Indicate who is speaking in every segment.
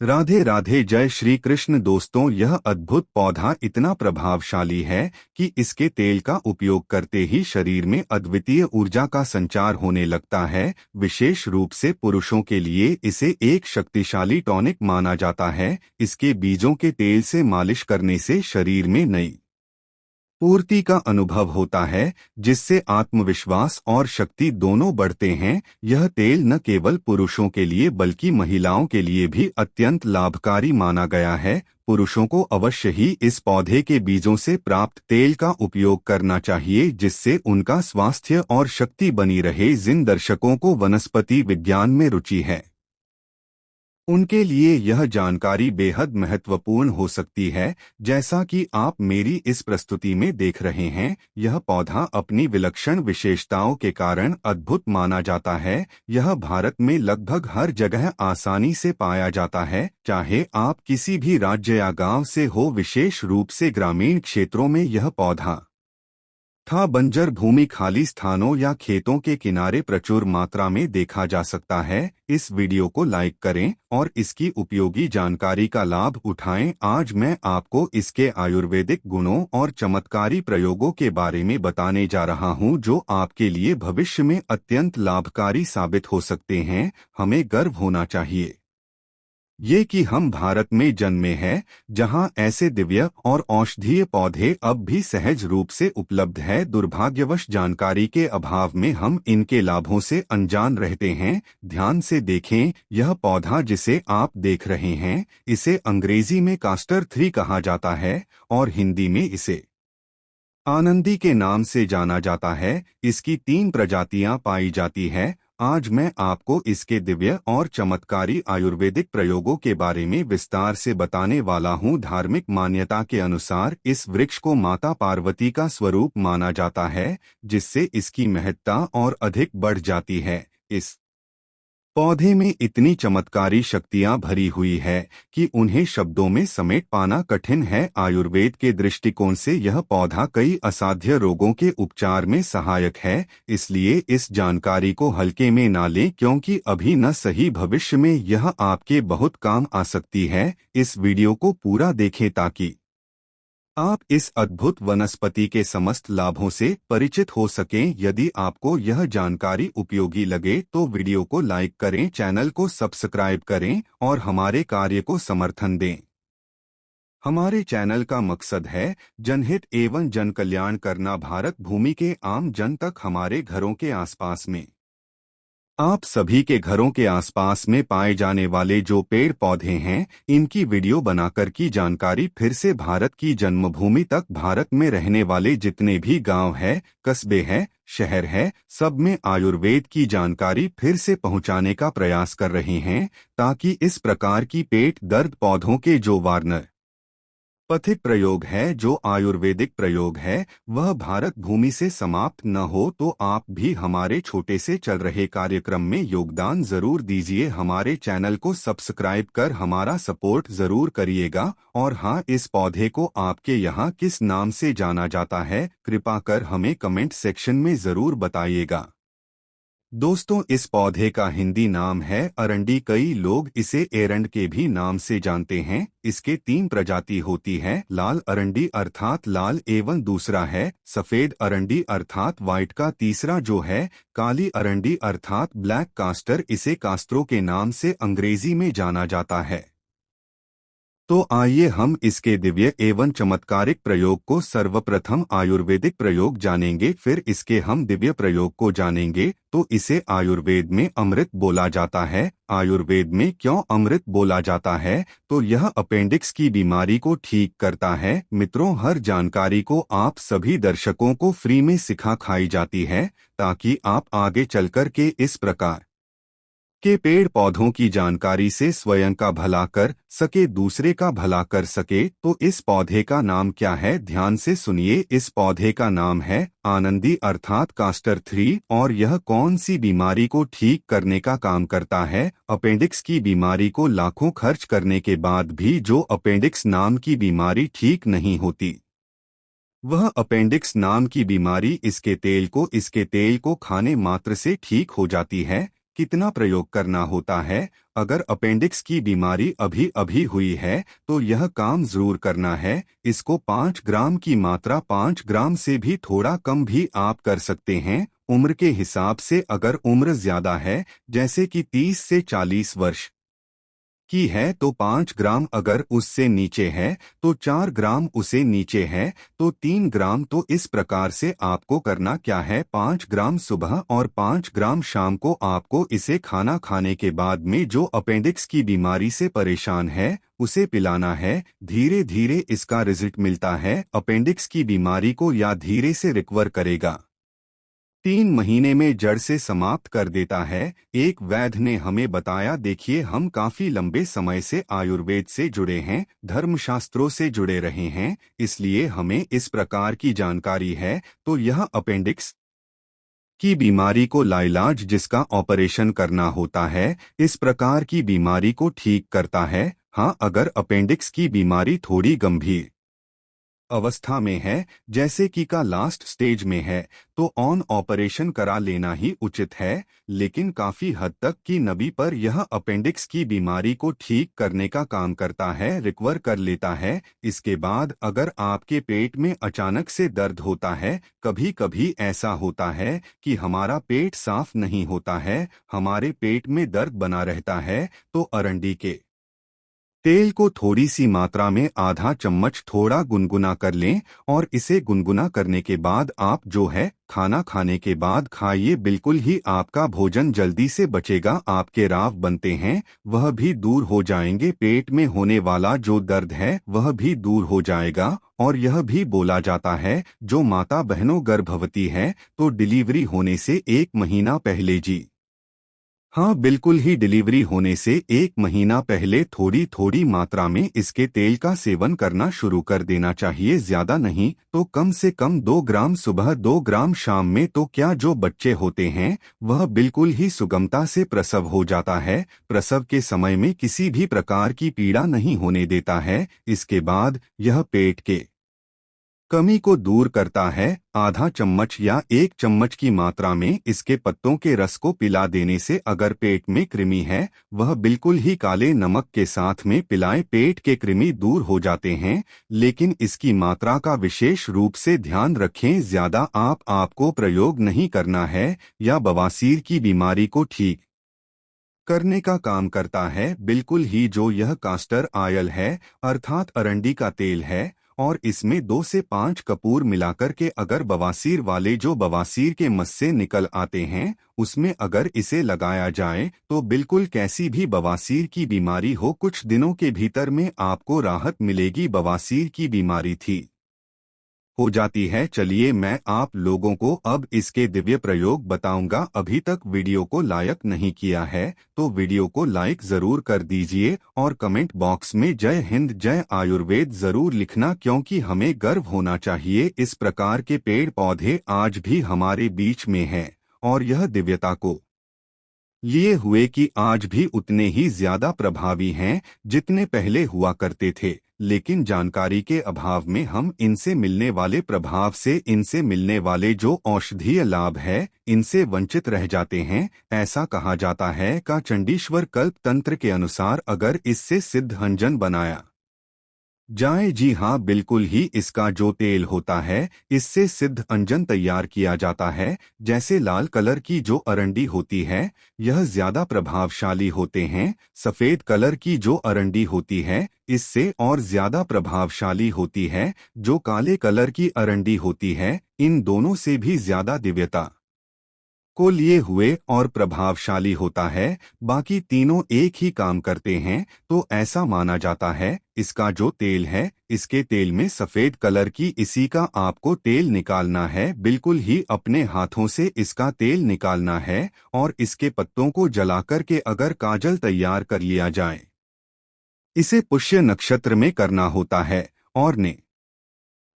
Speaker 1: राधे राधे। जय श्री कृष्ण। दोस्तों, यह अद्भुत पौधा इतना प्रभावशाली है कि इसके तेल का उपयोग करते ही शरीर में अद्वितीय ऊर्जा का संचार होने लगता है। विशेष रूप से पुरुषों के लिए इसे एक शक्तिशाली टॉनिक माना जाता है। इसके बीजों के तेल से मालिश करने से शरीर में नई पूर्ति का अनुभव होता है, जिससे आत्मविश्वास और शक्ति दोनों बढ़ते हैं। यह तेल न केवल पुरुषों के लिए बल्कि महिलाओं के लिए भी अत्यंत लाभकारी माना गया है। पुरुषों को अवश्य ही इस पौधे के बीजों से प्राप्त तेल का उपयोग करना चाहिए, जिससे उनका स्वास्थ्य और शक्ति बनी रहे। जिन दर्शकों को वनस्पति विज्ञान में रुचि है, उनके लिए यह जानकारी बेहद महत्वपूर्ण हो सकती है। जैसा कि आप मेरी इस प्रस्तुति में देख रहे हैं, यह पौधा अपनी विलक्षण विशेषताओं के कारण अद्भुत माना जाता है। यह भारत में लगभग हर जगह आसानी से पाया जाता है, चाहे आप किसी भी राज्य या गांव से हो। विशेष रूप से ग्रामीण क्षेत्रों में यह पौधा बंजर भूमि, खाली स्थानों या खेतों के किनारे प्रचुर मात्रा में देखा जा सकता है। इस वीडियो को लाइक करें और इसकी उपयोगी जानकारी का लाभ उठाएं। आज मैं आपको इसके आयुर्वेदिक गुणों और चमत्कारी प्रयोगों के बारे में बताने जा रहा हूं, जो आपके लिए भविष्य में अत्यंत लाभकारी साबित हो सकते हैं। हमें गर्व होना चाहिए ये कि हम भारत में जन्मे हैं, जहां ऐसे दिव्य और औषधीय पौधे अब भी सहज रूप से उपलब्ध है। दुर्भाग्यवश जानकारी के अभाव में हम इनके लाभों से अनजान रहते हैं। ध्यान से देखें, यह पौधा जिसे आप देख रहे हैं, इसे अंग्रेजी में कास्टर थ्री कहा जाता है और हिंदी में इसे आनंदी के नाम से जाना जाता है। इसकी 3 प्रजातियां पाई जाती है। आज मैं आपको इसके दिव्य और चमत्कारी आयुर्वेदिक प्रयोगों के बारे में विस्तार से बताने वाला हूं। धार्मिक मान्यता के अनुसार इस वृक्ष को माता पार्वती का स्वरूप माना जाता है, जिससे इसकी महत्ता और अधिक बढ़ जाती है। इस पौधे में इतनी चमत्कारी शक्तियां भरी हुई है कि उन्हें शब्दों में समेट पाना कठिन है। आयुर्वेद के दृष्टिकोण से यह पौधा कई असाध्य रोगों के उपचार में सहायक है। इसलिए इस जानकारी को हल्के में ना लें, क्योंकि अभी न सही भविष्य में यह आपके बहुत काम आ सकती है। इस वीडियो को पूरा देखें ताकि आप इस अद्भुत वनस्पति के समस्त लाभों से परिचित हो सकें। यदि आपको यह जानकारी उपयोगी लगे तो वीडियो को लाइक करें, चैनल को सब्सक्राइब करें और हमारे कार्य को समर्थन दें। हमारे चैनल का मकसद है जनहित एवं जन कल्याण करना। भारत भूमि के आम जन तक हमारे घरों के आसपास में, आप सभी के घरों के आसपास में पाए जाने वाले जो पेड़ पौधे हैं, इनकी वीडियो बनाकर की जानकारी फिर से भारत की जन्मभूमि तक, भारत में रहने वाले जितने भी गांव है, कस्बे हैं, शहर है, सब में आयुर्वेद की जानकारी फिर से पहुंचाने का प्रयास कर रहे हैं, ताकि इस प्रकार की पेट दर्द पौधों के जो वार्नर पथिक प्रयोग है, जो आयुर्वेदिक प्रयोग है, वह भारत भूमि से समाप्त न हो। तो आप भी हमारे छोटे से चल रहे कार्यक्रम में योगदान जरूर दीजिए। हमारे चैनल को सब्सक्राइब कर हमारा सपोर्ट जरूर करिएगा। और हाँ, इस पौधे को आपके यहाँ किस नाम से जाना जाता है, कृपा कर हमें कमेंट सेक्शन में जरूर बताइएगा। दोस्तों, इस पौधे का हिंदी नाम है अरंडी। कई लोग इसे एरंड के भी नाम से जानते हैं। इसके 3 प्रजाति होती है, लाल अरंडी अर्थात लाल एवं दूसरा है सफेद अरंडी अर्थात व्हाइट का तीसरा जो है काली अरंडी अर्थात ब्लैक कास्टर। इसे कास्त्रो के नाम से अंग्रेजी में जाना जाता है। तो आइए हम इसके दिव्य एवं चमत्कारिक प्रयोग को सर्वप्रथम आयुर्वेदिक प्रयोग जानेंगे, फिर इसके हम दिव्य प्रयोग को जानेंगे। तो इसे आयुर्वेद में अमृत बोला जाता है। आयुर्वेद में क्यों अमृत बोला जाता है? तो यह अपेंडिक्स की बीमारी को ठीक करता है। मित्रों, हर जानकारी को आप सभी दर्शकों को फ्री में सिखा खाई जाती है, ताकि आप आगे चलकर के इस प्रकार के पेड़ पौधों की जानकारी से स्वयं का भला कर सके, दूसरे का भला कर सके। तो इस पौधे का नाम क्या है? ध्यान से सुनिए। इस पौधे का नाम है आनंदी अर्थात कास्टर थ्री। और यह कौन सी बीमारी को ठीक करने का काम करता है? अपेंडिक्स की बीमारी को लाखों खर्च करने के बाद भी जो अपेंडिक्स नाम की बीमारी ठीक नहीं होती, वह अपेंडिक्स नाम की बीमारी इसके तेल को खाने मात्र से ठीक हो जाती है। कितना प्रयोग करना होता है। अगर अपेंडिक्स की बीमारी अभी अभी हुई है तो यह काम जरूर करना है। इसको 5 ग्राम की मात्रा 5 ग्राम से भी थोड़ा कम भी आप कर सकते हैं। उम्र के हिसाब से अगर उम्र ज्यादा है, जैसे कि 30 से 40 वर्ष की है, तो 5 ग्राम, अगर उससे नीचे है तो 4 ग्राम, उसे नीचे है तो 3 ग्राम। तो इस प्रकार से आपको करना क्या है, 5 ग्राम सुबह और 5 ग्राम शाम को आपको इसे खाना खाने के बाद में जो अपेंडिक्स की बीमारी से परेशान है उसे पिलाना है। धीरे धीरे इसका रिजल्ट मिलता है, अपेंडिक्स की बीमारी को या धीरे से रिकवर करेगा, 3 महीने में जड़ से समाप्त कर देता है। एक वैद्य ने हमें बताया, देखिए हम काफी लंबे समय से आयुर्वेद से जुड़े हैं, धर्मशास्त्रों से जुड़े रहे हैं, इसलिए हमें इस प्रकार की जानकारी है। तो यह अपेंडिक्स की बीमारी को लाइलाज जिसका ऑपरेशन करना होता है, इस प्रकार की बीमारी को ठीक करता है। हाँ, अगर अपेंडिक्स की बीमारी थोड़ी गंभीर अवस्था में है, जैसे कि का लास्ट स्टेज में है, तो ऑन ऑपरेशन करा लेना ही उचित है। लेकिन काफी हद तक की नबी पर यह अपेंडिक्स की बीमारी को ठीक करने का काम करता है, रिकवर कर लेता है। इसके बाद अगर आपके पेट में अचानक से दर्द होता है, कभी कभी ऐसा होता है कि हमारा पेट साफ नहीं होता है, हमारे पेट में दर्द बना रहता है, तो अरंडी के तेल को थोड़ी सी मात्रा में आधा चम्मच थोड़ा गुनगुना कर लें, और इसे गुनगुना करने के बाद आप जो है खाना खाने के बाद खाइए। बिल्कुल ही आपका भोजन जल्दी से बचेगा, आपके राव बनते हैं वह भी दूर हो जाएंगे, पेट में होने वाला जो दर्द है वह भी दूर हो जाएगा। और यह भी बोला जाता है, जो माता बहनों गर्भवती है तो डिलीवरी होने से 1 महीना पहले जी, हाँ बिल्कुल ही, डिलीवरी होने से 1 महीना पहले थोड़ी थोड़ी मात्रा में इसके तेल का सेवन करना शुरू कर देना चाहिए। ज्यादा नहीं तो कम से कम 2 ग्राम सुबह 2 ग्राम शाम में। तो क्या जो बच्चे होते हैं वह बिल्कुल ही सुगमता से प्रसव हो जाता है, प्रसव के समय में किसी भी प्रकार की पीड़ा नहीं होने देता है। इसके बाद यह पेट के कमी को दूर करता है। आधा चम्मच या 1 चम्मच की मात्रा में इसके पत्तों के रस को पिला देने से अगर पेट में कृमि है वह बिल्कुल ही काले नमक के साथ में पिलाएं, पेट के कृमि दूर हो जाते हैं। लेकिन इसकी मात्रा का विशेष रूप से ध्यान रखें, ज्यादा आपको प्रयोग नहीं करना है, या बवासीर की बीमारी को ठीक करने का काम करता है। बिल्कुल ही, जो यह कास्टर आयल है अर्थात अरंडी का तेल है, और इसमें 2 से 5 कपूर मिलाकर के अगर बवासीर वाले जो बवासीर के मस से निकल आते हैं उसमें अगर इसे लगाया जाए तो बिल्कुल कैसी भी बवासीर की बीमारी हो कुछ दिनों के भीतर में आपको राहत मिलेगी। बवासीर की बीमारी थी हो जाती है। चलिए मैं आप लोगों को अब इसके दिव्य प्रयोग बताऊंगा। अभी तक वीडियो को लाइक नहीं किया है तो वीडियो को लाइक जरूर कर दीजिए, और कमेंट बॉक्स में जय हिंद जय आयुर्वेद जरूर लिखना, क्योंकि हमें गर्व होना चाहिए इस प्रकार के पेड़ पौधे आज भी हमारे बीच में हैं, और यह दिव्यता को लिए हुए कि आज भी उतने ही ज्यादा प्रभावी हैं जितने पहले हुआ करते थे। लेकिन जानकारी के अभाव में हम इनसे मिलने वाले प्रभाव से, इनसे मिलने वाले जो औषधीय लाभ है, इनसे वंचित रह जाते हैं। ऐसा कहा जाता है का चंडीश्वर कल्प तंत्र के अनुसार अगर इससे सिद्ध अंजन बनाया जाए, जी हाँ बिल्कुल ही, इसका जो तेल होता है इससे सिद्ध अंजन तैयार किया जाता है। जैसे लाल कलर की जो अरंडी होती है यह ज्यादा प्रभावशाली होते हैं, सफेद कलर की जो अरंडी होती है इससे और ज्यादा प्रभावशाली होती है, जो काले कलर की अरंडी होती है इन दोनों से भी ज्यादा दिव्यता को लिए हुए और प्रभावशाली होता है। बाकी तीनों एक ही काम करते हैं। तो ऐसा माना जाता है इसका जो तेल है, इसके तेल में सफेद कलर की इसी का आपको तेल निकालना है, बिल्कुल ही अपने हाथों से इसका तेल निकालना है, और इसके पत्तों को जलाकर के अगर काजल तैयार कर लिया जाए, इसे पुष्य नक्षत्र में करना होता है, और ने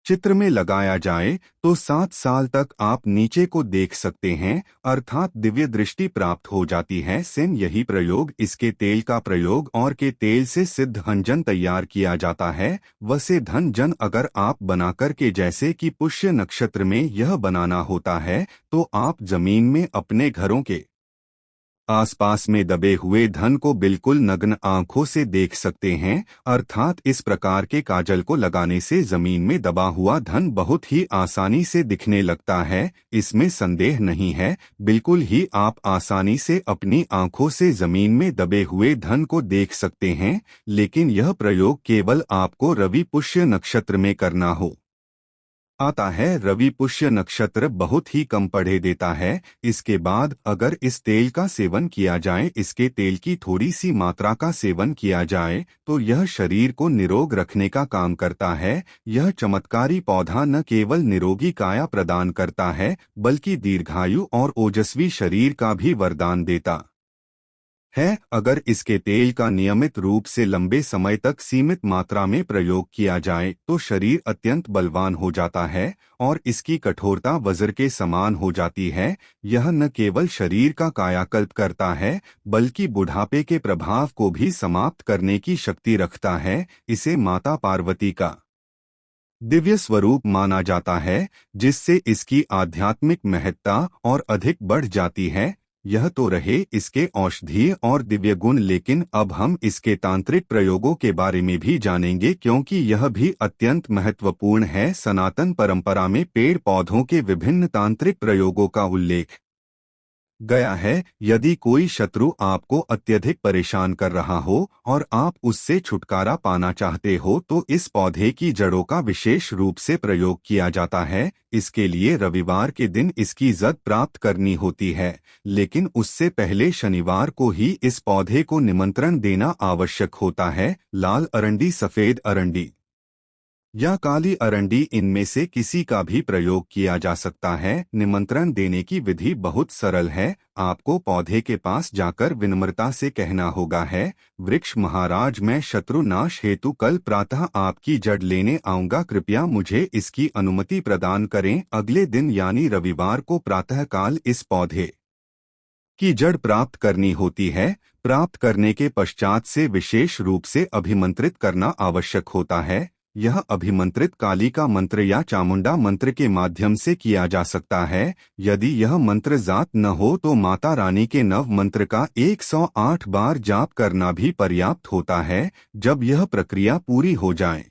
Speaker 1: चित्र में लगाया जाए तो 7 साल तक आप नीचे को देख सकते हैं, अर्थात दिव्य दृष्टि प्राप्त हो जाती है। सेम यही प्रयोग इसके तेल का प्रयोग और के तेल से सिद्ध अंजन तैयार किया जाता है। वसे धन जन अगर आप बनाकर के, जैसे कि पुष्य नक्षत्र में यह बनाना होता है, तो आप जमीन में अपने घरों के आसपास में दबे हुए धन को बिल्कुल नग्न आंखों से देख सकते हैं, अर्थात इस प्रकार के काजल को लगाने से जमीन में दबा हुआ धन बहुत ही आसानी से दिखने लगता है। इसमें संदेह नहीं है, बिल्कुल ही आप आसानी से अपनी आंखों से जमीन में दबे हुए धन को देख सकते हैं, लेकिन यह प्रयोग केवल आपको रवि पुष्य नक्षत्र में करना हो आता है। रवि पुष्य नक्षत्र बहुत ही कम पढ़े देता है। इसके बाद अगर इस तेल का सेवन किया जाए, इसके तेल की थोड़ी सी मात्रा का सेवन किया जाए, तो यह शरीर को निरोग रखने का काम करता है। यह चमत्कारी पौधा न केवल निरोगी काया प्रदान करता है, बल्कि दीर्घायु और ओजस्वी शरीर का भी वरदान देता है। अगर इसके तेल का नियमित रूप से लंबे समय तक सीमित मात्रा में प्रयोग किया जाए तो शरीर अत्यंत बलवान हो जाता है और इसकी कठोरता वज्र के समान हो जाती है। यह न केवल शरीर का कायाकल्प करता है, बल्कि बुढ़ापे के प्रभाव को भी समाप्त करने की शक्ति रखता है। इसे माता पार्वती का दिव्य स्वरूप माना जाता है, जिससे इसकी आध्यात्मिक महत्ता और अधिक बढ़ जाती है। यह तो रहे इसके औषधीय और दिव्य गुण, लेकिन अब हम इसके तांत्रिक प्रयोगों के बारे में भी जानेंगे, क्योंकि यह भी अत्यंत महत्वपूर्ण है। सनातन परंपरा में पेड़ पौधों के विभिन्न तांत्रिक प्रयोगों का उल्लेख गया है। यदि कोई शत्रु आपको अत्यधिक परेशान कर रहा हो और आप उससे छुटकारा पाना चाहते हो, तो इस पौधे की जड़ों का विशेष रूप से प्रयोग किया जाता है। इसके लिए रविवार के दिन इसकी जड़ प्राप्त करनी होती है, लेकिन उससे पहले शनिवार को ही इस पौधे को निमंत्रण देना आवश्यक होता है। लाल अरंडी, सफेद अरंडी या काली अरंडी, इनमें से किसी का भी प्रयोग किया जा सकता है। निमंत्रण देने की विधि बहुत सरल है। आपको पौधे के पास जाकर विनम्रता से कहना होगा है, वृक्ष महाराज, मैं शत्रु नाश हेतु कल प्रातः आपकी जड़ लेने आऊंगा, कृपया मुझे इसकी अनुमति प्रदान करें। अगले दिन यानी रविवार को प्रातःकाल इस पौधे की जड़ प्राप्त करनी होती है। प्राप्त करने के पश्चात से विशेष रूप से अभिमंत्रित करना आवश्यक होता है। यह अभिमंत्रित काली का मंत्र या चामुंडा मंत्र के माध्यम से किया जा सकता है। यदि यह मंत्र जात न हो तो माता रानी के नव मंत्र का 108 बार जाप करना भी पर्याप्त होता है। जब यह प्रक्रिया पूरी हो जाए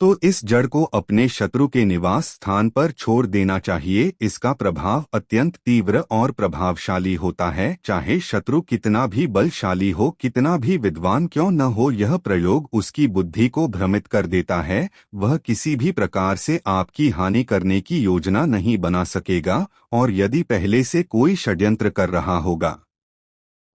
Speaker 1: तो इस जड़ को अपने शत्रु के निवास स्थान पर छोड़ देना चाहिए। इसका प्रभाव अत्यंत तीव्र और प्रभावशाली होता है। चाहे शत्रु कितना भी बलशाली हो, कितना भी विद्वान क्यों न हो, यह प्रयोग उसकी बुद्धि को भ्रमित कर देता है। वह किसी भी प्रकार से आपकी हानि करने की योजना नहीं बना सकेगा, और यदि पहले से कोई षड्यंत्र कर रहा होगा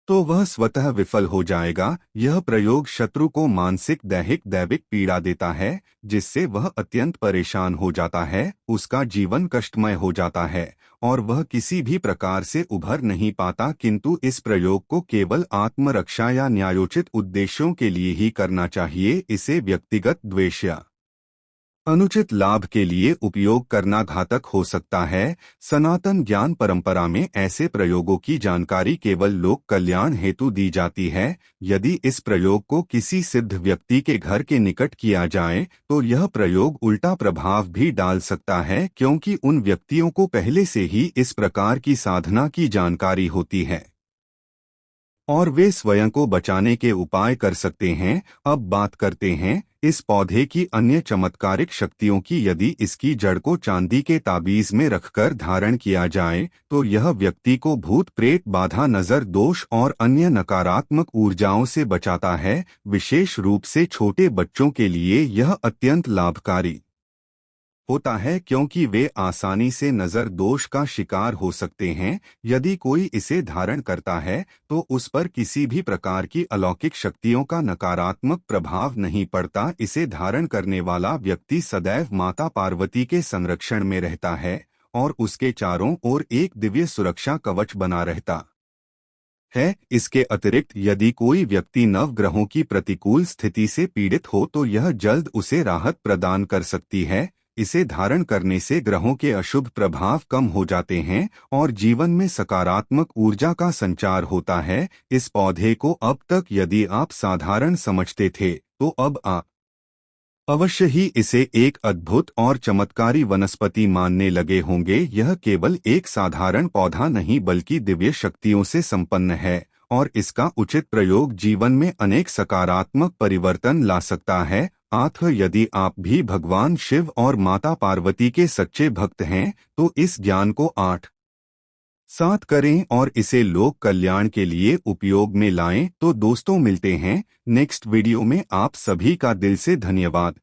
Speaker 1: तो वह स्वतः विफल हो जाएगा। यह प्रयोग शत्रु को मानसिक, दैहिक, दैविक पीड़ा देता है, जिससे वह अत्यंत परेशान हो जाता है। उसका जीवन कष्टमय हो जाता है और वह किसी भी प्रकार से उभर नहीं पाता। किंतु इस प्रयोग को केवल आत्मरक्षा या न्यायोचित उद्देश्यों के लिए ही करना चाहिए। इसे व्यक्तिगत द्वेष या अनुचित लाभ के लिए उपयोग करना घातक हो सकता है। सनातन ज्ञान परंपरा में ऐसे प्रयोगों की जानकारी केवल लोक कल्याण हेतु दी जाती है। यदि इस प्रयोग को किसी सिद्ध व्यक्ति के घर के निकट किया जाए तो यह प्रयोग उल्टा प्रभाव भी डाल सकता है, क्योंकि उन व्यक्तियों को पहले से ही इस प्रकार की साधना की जानकारी होती है और वे स्वयं को बचाने के उपाय कर सकते हैं। अब बात करते हैं इस पौधे की अन्य चमत्कारिक शक्तियों की। यदि इसकी जड़ को चांदी के ताबीज में रखकर धारण किया जाए तो यह व्यक्ति को भूत प्रेत, बाधा, नजर दोष और अन्य नकारात्मक ऊर्जाओं से बचाता है। विशेष रूप से छोटे बच्चों के लिए यह अत्यंत लाभकारी होता है, क्योंकि वे आसानी से नजर दोष का शिकार हो सकते हैं। यदि कोई इसे धारण करता है तो उस पर किसी भी प्रकार की अलौकिक शक्तियों का नकारात्मक प्रभाव नहीं पड़ता। इसे धारण करने वाला व्यक्ति सदैव माता पार्वती के संरक्षण में रहता है और उसके चारों ओर एक दिव्य सुरक्षा कवच बना रहता है। इसके अतिरिक्त यदि कोई व्यक्ति नवग्रहों की प्रतिकूल स्थिति से पीड़ित हो तो यह जल्द उसे राहत प्रदान कर सकती है। इसे धारण करने से ग्रहों के अशुभ प्रभाव कम हो जाते हैं और जीवन में सकारात्मक ऊर्जा का संचार होता है। इस पौधे को अब तक यदि आप साधारण समझते थे तो अब आप अवश्य ही इसे एक अद्भुत और चमत्कारी वनस्पति मानने लगे होंगे। यह केवल एक साधारण पौधा नहीं बल्कि दिव्य शक्तियों से संपन्न है और इसका उचित प्रयोग जीवन में अनेक सकारात्मक परिवर्तन ला सकता है। यदि आप भी भगवान शिव और माता पार्वती के सच्चे भक्त हैं तो इस ज्ञान को 8 साथ करें और इसे लोक कल्याण के लिए उपयोग में लाएं। तो दोस्तों, मिलते हैं नेक्स्ट वीडियो में। आप सभी का दिल से धन्यवाद।